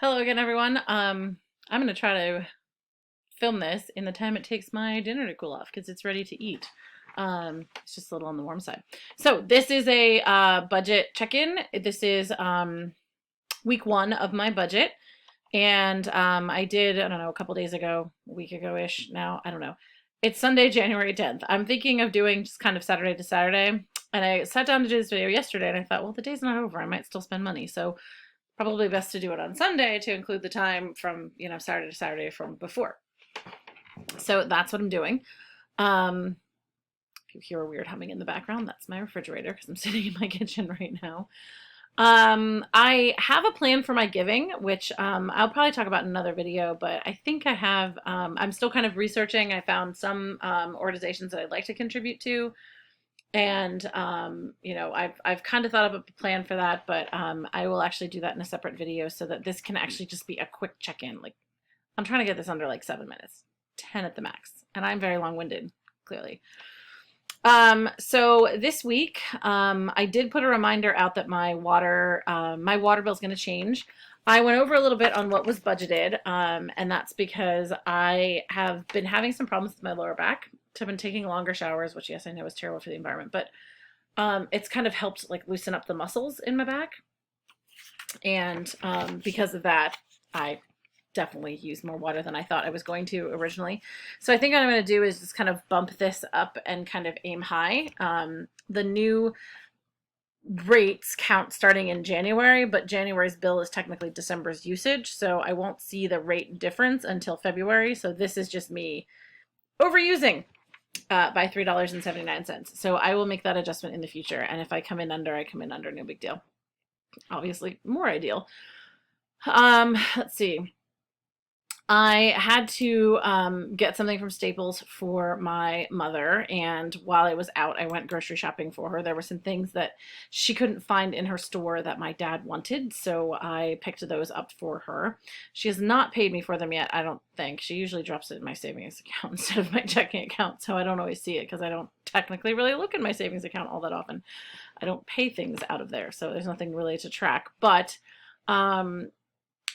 Hello again, everyone. I'm going to try to film this in the time it takes my dinner to cool off because it's ready to eat. It's just a little on the warm side. So this is a budget check-in. This is week one of my budget. And I did, I don't know, a couple days ago, a week ago-ish now, I don't know. It's Sunday, January 10th. I'm thinking of doing just kind of Saturday to Saturday. And I sat down to do this video yesterday and I thought, well, the day's not over. I might still spend money. So probably best to do it on Sunday to include the time from, Saturday to Saturday from before. So that's what I'm doing. If you hear a weird humming in the background, that's my refrigerator because I'm sitting in my kitchen right now. I have a plan for my giving, which I'll probably talk about in another video, but I think I have, I'm still kind of researching. I found some organizations that I'd like to contribute to. And, I've kind of thought of a plan for that, but I will actually do that in a separate video so that this can actually just be a quick check-in. Like, I'm trying to get this under like 7 minutes, 10 at the max. And I'm very long-winded, clearly. So this week, I did put a reminder out that my water bill is going to change. I went over a little bit on what was budgeted, and that's because I have been having some problems with my lower back. I've been taking longer showers, which yes, I know is terrible for the environment, but it's kind of helped like loosen up the muscles in my back. And because of that, I definitely used more water than I thought I was going to originally. So I think what I'm going to do is just kind of bump this up and kind of aim high. The new rates count starting in January, but January's bill is technically December's usage, so I won't see the rate difference until February. So this is just me overusing by $3.79. So I will make that adjustment in the future. And if I come in under, I come in under, no big deal. Obviously, more ideal. Let's see. I had to get something from Staples for my mother, and while I was out, I went grocery shopping for her. There were some things that she couldn't find in her store that my dad wanted, so I picked those up for her. She has not paid me for them yet, I don't think. She usually drops it in my savings account instead of my checking account, so I don't always see it because I don't technically really look in my savings account all that often. I don't pay things out of there, so there's nothing really to track, but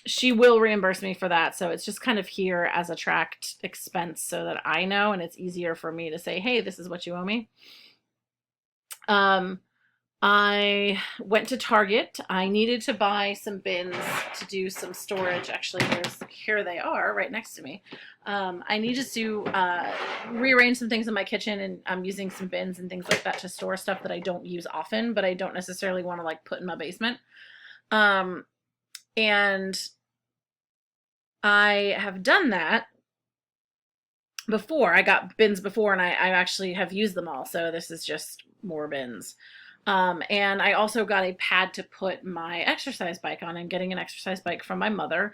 she will reimburse me for that. So it's just kind of here as a tracked expense so that I know, and it's easier for me to say, hey, this is what you owe me. I went to Target. I needed to buy some bins to do some storage. Actually, here they are right next to me. I needed to rearrange some things in my kitchen, and I'm using some bins and things like that to store stuff that I don't use often, but I don't necessarily want to like put in my basement. And I have done that before. I got bins before, and I actually have used them all. So this is just more bins. And I also got a pad to put my exercise bike on. I'm getting an exercise bike from my mother.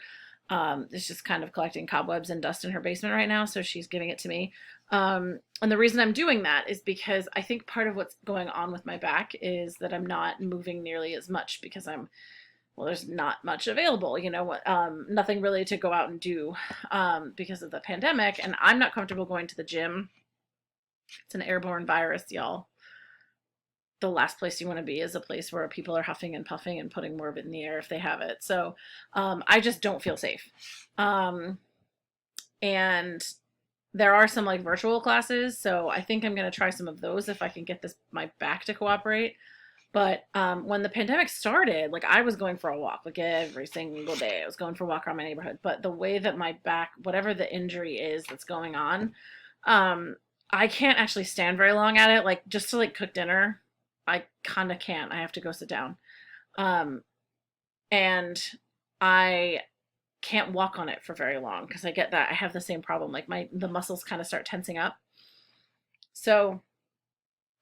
It's just kind of collecting cobwebs and dust in her basement right now, so she's giving it to me. And the reason I'm doing that is because I think part of what's going on with my back is that I'm not moving nearly as much because there's not much available, nothing really to go out and do because of the pandemic, and I'm not comfortable going to the gym. It's an airborne virus, y'all. The last place you want to be is a place where people are huffing and puffing and putting more of it in the air if they have it. So I just don't feel safe. And there are some like virtual classes, so I think I'm going to try some of those if I can get my back to cooperate. But when the pandemic started, like I was going for a walk like every single day. I was going for a walk around my neighborhood. But the way that my back, whatever the injury is that's going on, I can't actually stand very long at it. Like just to like cook dinner, I kind of can't. I have to go sit down. And I can't walk on it for very long because I get that. I have the same problem. Like the muscles kind of start tensing up. So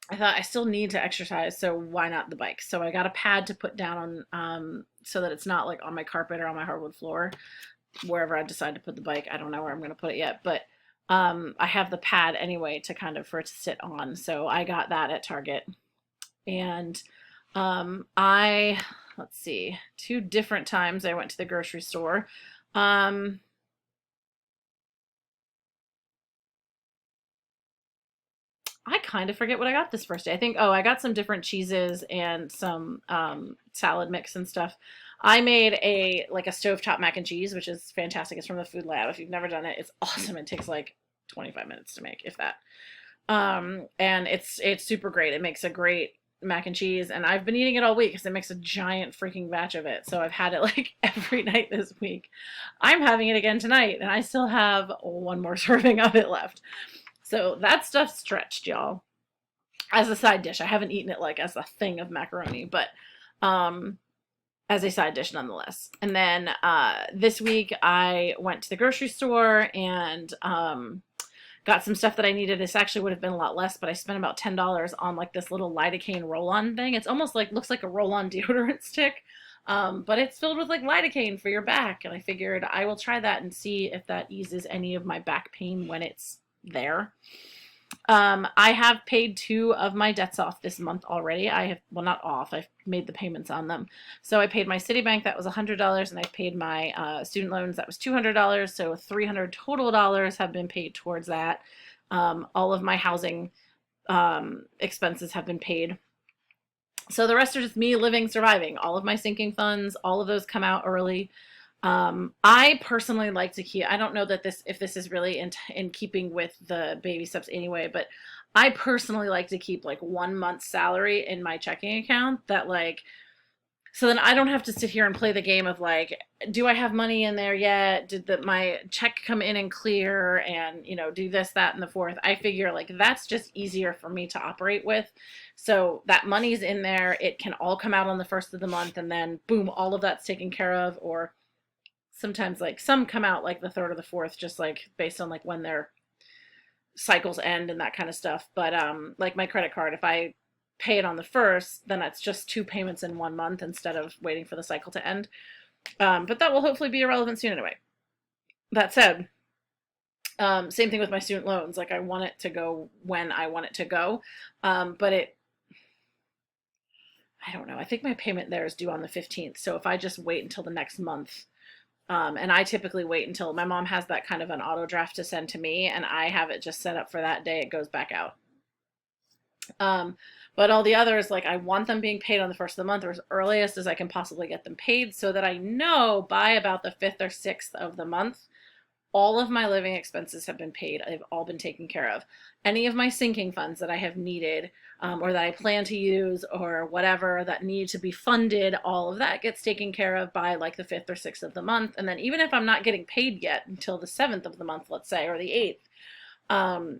I thought I still need to exercise, so why not the bike? So I got a pad to put down on so that it's not like on my carpet or on my hardwood floor, wherever I decide to put the bike. I don't know where I'm going to put it yet, but I have the pad anyway to kind of for it to sit on. So I got that at Target. And let's see, 2 different times I went to the grocery store. I kind of forget what I got this first day. I think, I got some different cheeses and some salad mix and stuff. I made like a stovetop mac and cheese, which is fantastic. It's from the Food Lab. If you've never done it, it's awesome. It takes like 25 minutes to make, if that. And it's super great. It makes a great mac and cheese, and I've been eating it all week because it makes a giant freaking batch of it. So I've had it like every night this week. I'm having it again tonight, and I still have one more serving of it left. So that stuff's stretched, y'all. As a side dish, I haven't eaten it like as a thing of macaroni, but as a side dish nonetheless. And then this week I went to the grocery store and got some stuff that I needed. This actually would have been a lot less, but I spent about $10 on like this little lidocaine roll-on thing. It's almost like, looks like a roll-on deodorant stick, but it's filled with like lidocaine for your back. And I figured I will try that and see if that eases any of my back pain when it's there. I have paid 2 of my debts off this month already. I have, well, not off, I've made the payments on them. So I paid my Citibank, that was $100, and I paid my student loans, that was $200. So $300 total dollars have been paid towards that. All of my housing expenses have been paid. So the rest are just me living, surviving. All of my sinking funds, all of those come out early. I personally like to keep, I don't know that if this is really in keeping with the baby steps anyway, but I personally like to keep like 1 month's salary in my checking account, that like, so then I don't have to sit here and play the game of like, do I have money in there yet? Did my check come in and clear, and, you know, do this, that, and the fourth. I figure like that's just easier for me to operate with. So that money's in there. It can all come out on the first of the month, and then boom, all of that's taken care of. Or sometimes like some come out like the third or the fourth, just like based on like when their cycles end and that kind of stuff. But like my credit card, if I pay it on the first, then that's just 2 payments in 1 month instead of waiting for the cycle to end. But that will hopefully be irrelevant soon anyway. That said, same thing with my student loans. Like I want it to go when I want it to go. But I don't know. I think my payment there is due on the 15th. So if I just wait until the next month, and I typically wait until my mom has that kind of an auto draft to send to me, and I have it just set up for that day, it goes back out. But all the others, like I want them being paid on the first of the month or as earliest as I can possibly get them paid, so that I know by about the 5th or 6th of the month, all of my living expenses have been paid. They've all been taken care of. Any of my sinking funds that I have needed, or that I plan to use, or whatever that need to be funded, all of that gets taken care of by like the 5th or 6th of the month. And then even if I'm not getting paid yet until the 7th of the month, let's say, or the 8th,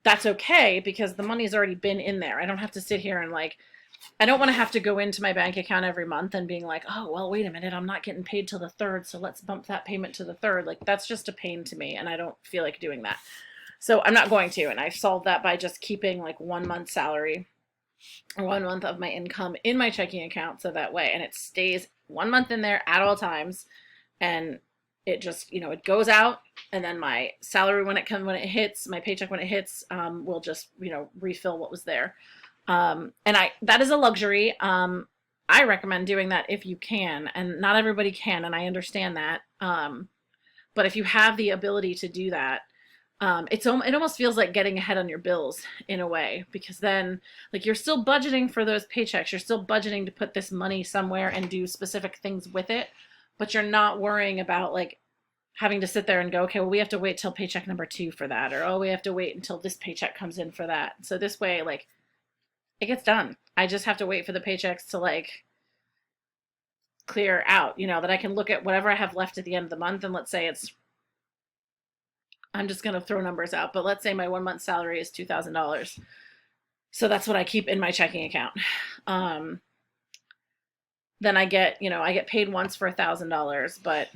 that's okay, because the money's already been in there. I don't have to sit here and like, I don't want to have to go into my bank account every month and being like, oh, well, wait a minute, I'm not getting paid till the 3rd, so let's bump that payment to the 3rd. Like, that's just a pain to me, and I don't feel like doing that. So I'm not going to, and I've solved that by just keeping like 1 month's salary, 1 month of my income in my checking account, so that way, and it stays 1 month in there at all times, and it just, you know, it goes out, and then my salary when it hits, my paycheck when it hits, will just, you know, refill what was there. And that is a luxury. I recommend doing that if you can, and not everybody can, and I understand that. But if you have the ability to do that, it almost feels like getting ahead on your bills in a way, because then like you're still budgeting for those paychecks. You're still budgeting to put this money somewhere and do specific things with it, but you're not worrying about like having to sit there and go, okay, well, we have to wait till paycheck number 2 for that, or, oh, we have to wait until this paycheck comes in for that. So this way, like, it gets done. I just have to wait for the paychecks to like clear out, you know, that I can look at whatever I have left at the end of the month. And let's say I'm just going to throw numbers out, but let's say my 1 month salary is $2,000. So that's what I keep in my checking account. Then I get paid once for $1,000, but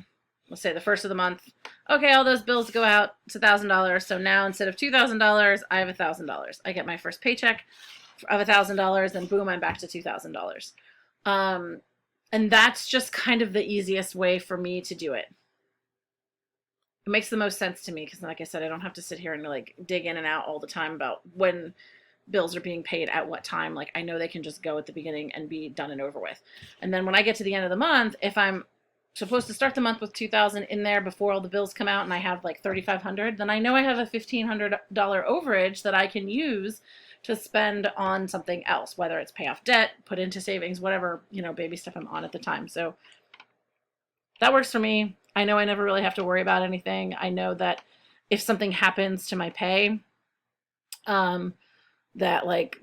let's say the first of the month, okay, all those bills go out, it's $1,000. So now instead of $2,000, I have $1,000. I get my first paycheck of $1,000, and boom, I'm back to $2,000. And that's just kind of the easiest way for me to do it. It makes the most sense to me because, like I said, I don't have to sit here and like dig in and out all the time about when bills are being paid at what time. Like I know they can just go at the beginning and be done and over with. And then when I get to the end of the month, if I'm supposed to start the month with $2,000 in there before all the bills come out, and I have like $3,500, then I know I have a $1,500 overage that I can use to spend on something else, whether it's pay off debt, put into savings, whatever, you know, baby stuff I'm on at the time. So that works for me. I know I never really have to worry about anything. I know that if something happens to my pay, um, that like,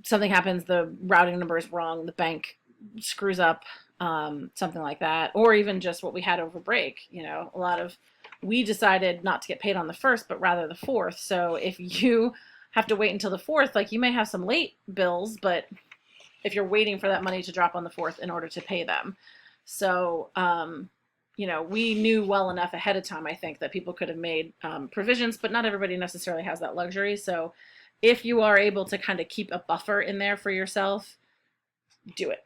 something happens, the routing number is wrong, the bank screws up, something like that, or even just what we had over break. A lot of, we decided not to get paid on the 1st, but rather the 4th. So if you have to wait until the 4th, like you may have some late bills, but if you're waiting for that money to drop on the 4th in order to pay them. So, we knew well enough ahead of time, I think, that people could have made provisions, but not everybody necessarily has that luxury. So if you are able to kind of keep a buffer in there for yourself, do it.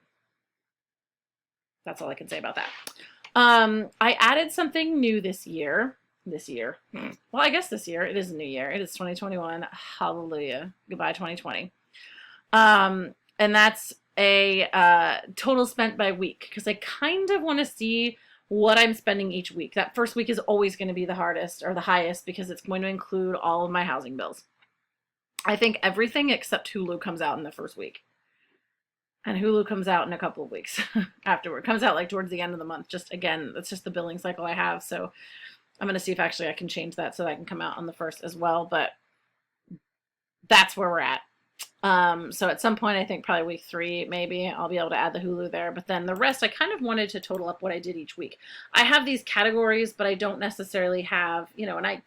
That's all I can say about that. I added something new this year. Well, I guess this year. It is a new year. It is 2021. Hallelujah. Goodbye, 2020. And that's a total spent by week, because I kind of want to see what I'm spending each week. That first week is always going to be the hardest or the highest because it's going to include all of my housing bills. I think everything except Hulu comes out in the first week. And Hulu comes out in a couple of weeks afterward. Comes out like towards the end of the month. Just again, that's just the billing cycle I have. So I'm going to see if actually I can change that so that I can come out on the 1st as well. But that's where we're at. So at some point, I think probably week 3, maybe I'll be able to add the Hulu there. But then the rest, I kind of wanted to total up what I did each week. I have these categories, but I don't necessarily have, and I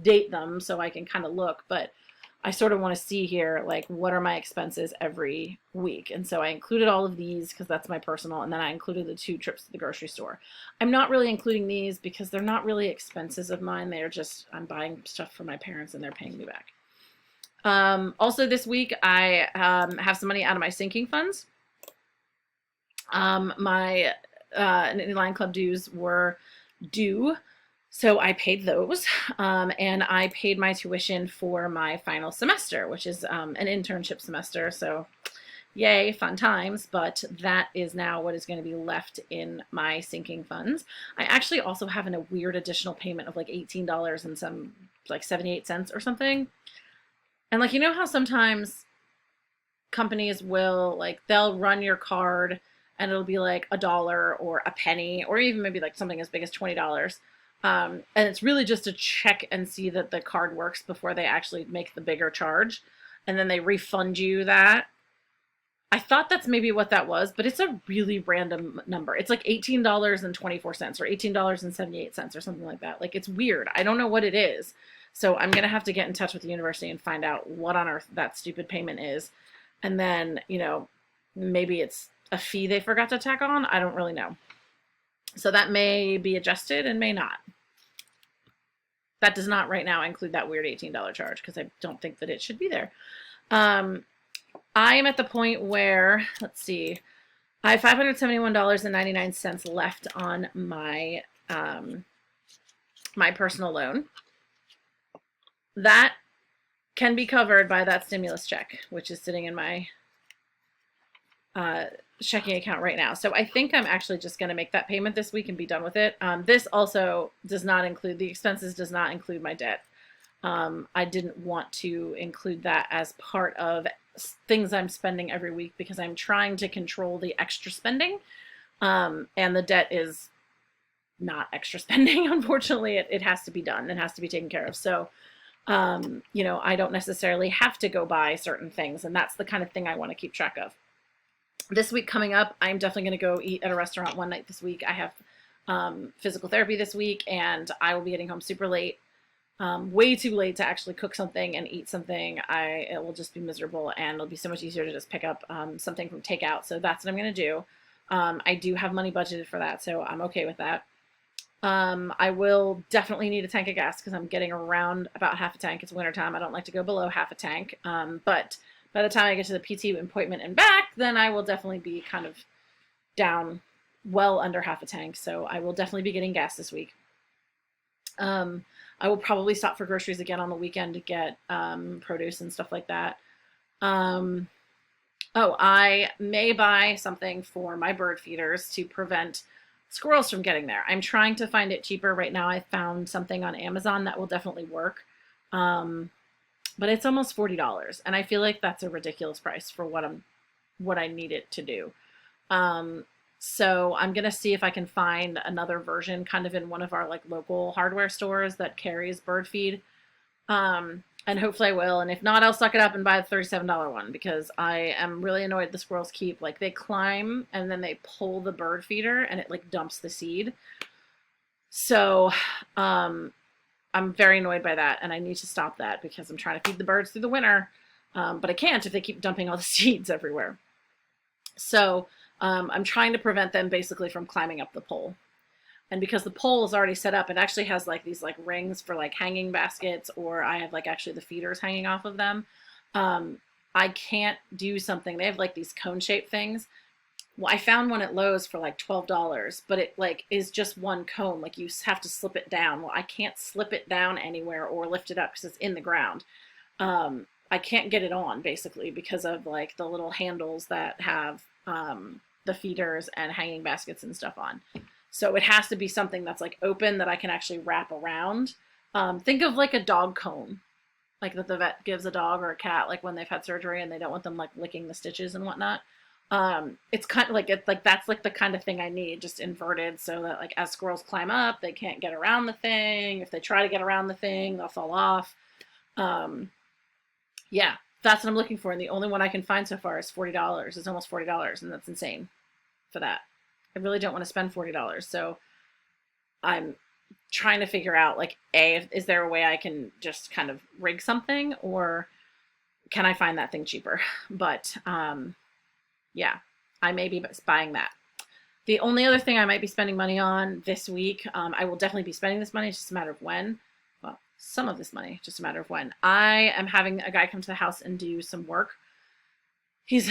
date them so I can kind of look, but I sort of want to see here, like, what are my expenses every week? And so I included all of these because that's my personal, and then I included the 2 trips to the grocery store. I'm not really including these because they're not really expenses of mine. They're just, I'm buying stuff for my parents and they're paying me back. Also this week, I have some money out of my sinking funds. My Lion Club dues were due, so I paid those, and I paid my tuition for my final semester, which is an internship semester, so yay, fun times, but that is now what is going to be left in my sinking funds. I actually also have a weird additional payment of like $18 and some, like 78 cents or something. And like, how sometimes companies will, like, they'll run your card and it'll be like $1 or a penny, or even maybe like something as big as $20. And it's really just to check and see that the card works before they actually make the bigger charge. And then they refund you that. I thought that's maybe what that was, but it's a really random number. It's like $18.24 or $18.78 or something like that. Like, it's weird. I don't know what it is. So I'm going to have to get in touch with the university and find out what on earth that stupid payment is. And then, maybe it's a fee they forgot to tack on. I don't really know. So that may be adjusted and may not. That does not right now include that weird $18 charge because I don't think that it should be there. I am at the point where, let's see, I have $571.99 left on my my personal loan. That can be covered by that stimulus check, which is sitting in my checking account right now. So I think I'm actually just going to make that payment this week and be done with it. This also does not include, the expenses does not include my debt. I didn't want to include that as part of things I'm spending every week because I'm trying to control the extra spending. And the debt is not extra spending. Unfortunately, it has to be done. It has to be taken care of. So, I don't necessarily have to go buy certain things. And that's the kind of thing I want to keep track of. This week coming up, I'm definitely going to go eat at a restaurant one night this week. I have physical therapy this week, and I will be getting home super late. Way too late to actually cook something and eat something. It will just be miserable, and it'll be so much easier to just pick up something from takeout. So that's what I'm going to do. I do have money budgeted for that, so I'm okay with that. I will definitely need a tank of gas because I'm getting around about half a tank. It's wintertime. I don't like to go below half a tank. But by the time I get to the PT appointment and back, then I will definitely be kind of down well under half a tank. So I will definitely be getting gas this week. I will probably stop for groceries again on the weekend to get produce and stuff like that. I may buy something for my bird feeders to prevent squirrels from getting there. I'm trying to find it cheaper. Right now I found something on Amazon that will definitely work. But it's almost $40, and I feel like that's a ridiculous price for what I need it to do. So I'm gonna see if I can find another version kind of in one of our like local hardware stores that carries bird feed. And hopefully I will. And if not, I'll suck it up and buy the $37 one because I am really annoyed the squirrels keep like they climb and then they pull the bird feeder and it like dumps the seed. So I'm very annoyed by that and I need to stop that because I'm trying to feed the birds through the winter. But I can't if they keep dumping all the seeds everywhere. So I'm trying to prevent them basically from climbing up the pole. And because the pole is already set up, it actually has like these like rings for like hanging baskets, or I have like actually the feeders hanging off of them. I can't do something. They have like these cone shaped things. Well, I found one at Lowe's for like $12, but it like is just one cone. Like you have to slip it down. Well, I can't slip it down anywhere or lift it up because it's in the ground. I can't get it on basically because of like the little handles that have the feeders and hanging baskets and stuff on. So it has to be something that's like open that I can actually wrap around. Think of like a dog cone, like that the vet gives a dog or a cat, like when they've had surgery and they don't want them like licking the stitches and whatnot. It's kind of like it's like that's like the kind of thing I need, just inverted, so that like as squirrels climb up, they can't get around the thing. If they try to get around the thing, they'll fall off. Yeah, that's what I'm looking for, and the only one I can find so far is $40. It's almost $40, and that's insane for that. I really don't want to spend $40. So I'm trying to figure out like, is there a way I can just kind of rig something, or can I find that thing cheaper? But yeah, I may be buying that. The only other thing I might be spending money on this week, I will definitely be spending this money, it's just a matter of when. Well, some of this money, just a matter of when. I am having a guy come to the house and do some work. He's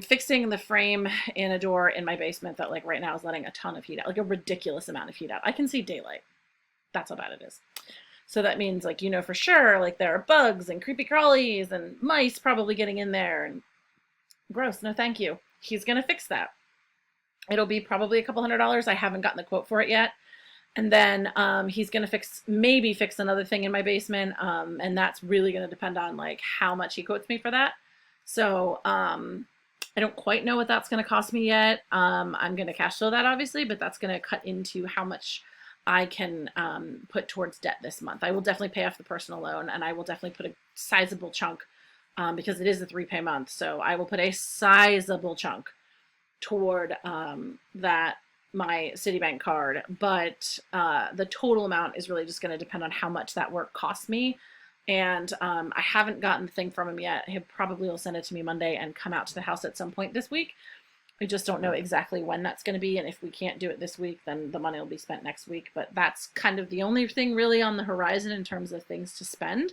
fixing the frame in a door in my basement that like right now is letting a ton of heat out, like a ridiculous amount of heat out. I can see daylight. That's how bad it is. So that means like, you know, for sure, like there are bugs and creepy crawlies and mice probably getting in there and gross. No, thank you. He's going to fix that. It'll be probably a couple $100. I haven't gotten the quote for it yet. And then he's going to maybe fix another thing in my basement. And that's really going to depend on like how much he quotes me for that. So I don't quite know what that's going to cost me yet. I'm going to cash flow that obviously, but that's going to cut into how much I can put towards debt this month. I will definitely pay off the personal loan, and I will definitely put a sizable chunk because it is a 3-pay month. So I will put a sizable chunk toward that my Citibank card, but the total amount is really just going to depend on how much that work costs me. And I haven't gotten the thing from him yet. He probably will send it to me Monday and come out to the house at some point this week. I just don't know exactly when that's going to be. And if we can't do it this week, then the money will be spent next week. But that's kind of the only thing really on the horizon in terms of things to spend.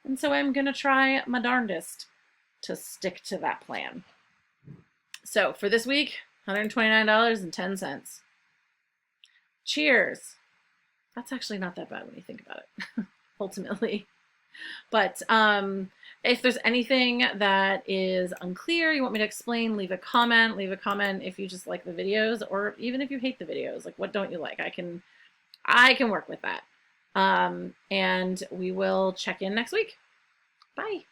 And so I'm going to try my darndest to stick to that plan. So for this week, $129.10. Cheers. That's actually not that bad when you think about it, ultimately. But if there's anything that is unclear, you want me to explain, leave a comment. Leave a comment if you just like the videos, or even if you hate the videos. Like, what don't you like? I can work with that. And we will check in next week. Bye.